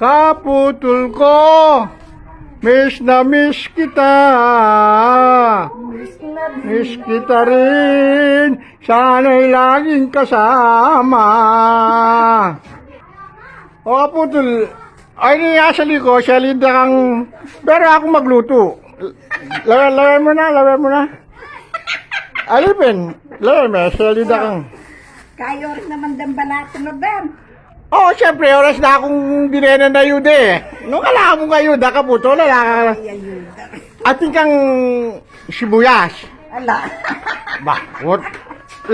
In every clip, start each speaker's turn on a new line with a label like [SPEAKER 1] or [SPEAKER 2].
[SPEAKER 1] Kaputol ko, miss na miss kita. Miss kita rin, sana'y laging kasama. O kaputol, ay niya sa liko, siya linda kang, pero ako magluto. Laway mo na. Alipin, laway mo, siya linda kang.
[SPEAKER 2] Kayo rin naman din balatin mo, Ben.
[SPEAKER 1] Oo, siyempre, oras na akong dinena na yuda eh. Nung kailangan mo nga yuda, kaputol, wala ka. Ating kang sibuyas.
[SPEAKER 2] Ala.
[SPEAKER 1] Bakit?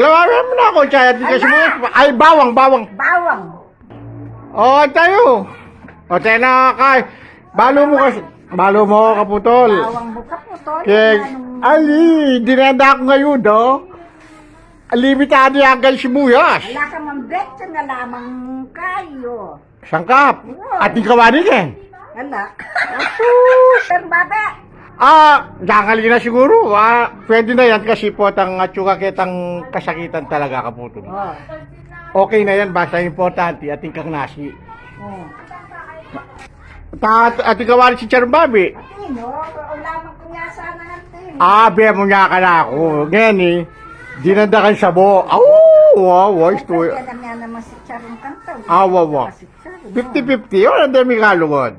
[SPEAKER 1] Laway mo na ako, siya, ating kang sibuyas. Ay, bawang.
[SPEAKER 2] Bawang.
[SPEAKER 1] Oo, tayo. O, tayo na, kay. Balo mo, kaputol.
[SPEAKER 2] Bawang buka po, tol.
[SPEAKER 1] Kaya, ay, dinenda ako ngayon, do. Limitado yung hanggang sibuyas.
[SPEAKER 2] Wala ka mambet na lamang kayo.
[SPEAKER 1] Sangkap. At ikawanin eh.
[SPEAKER 2] Ala. Pero babe.
[SPEAKER 1] Dangali na siguro. Pwede na yan kasi po ang atsuka kitang kasakitan talaga, kaputol.
[SPEAKER 2] Oh.
[SPEAKER 1] Okay na yan, basta importante ating kang nasi.
[SPEAKER 2] Oh.
[SPEAKER 1] At ikawanin si Charbabi.
[SPEAKER 2] Atino, ulaman ko nga sana natin.
[SPEAKER 1] Be mo nga ka na ako. Ngayon eh, dinadakan sabo. Wow, ito.
[SPEAKER 2] Kaya naman si Charon Kantaw.
[SPEAKER 1] Wow. 50-50, wala dami kalugod.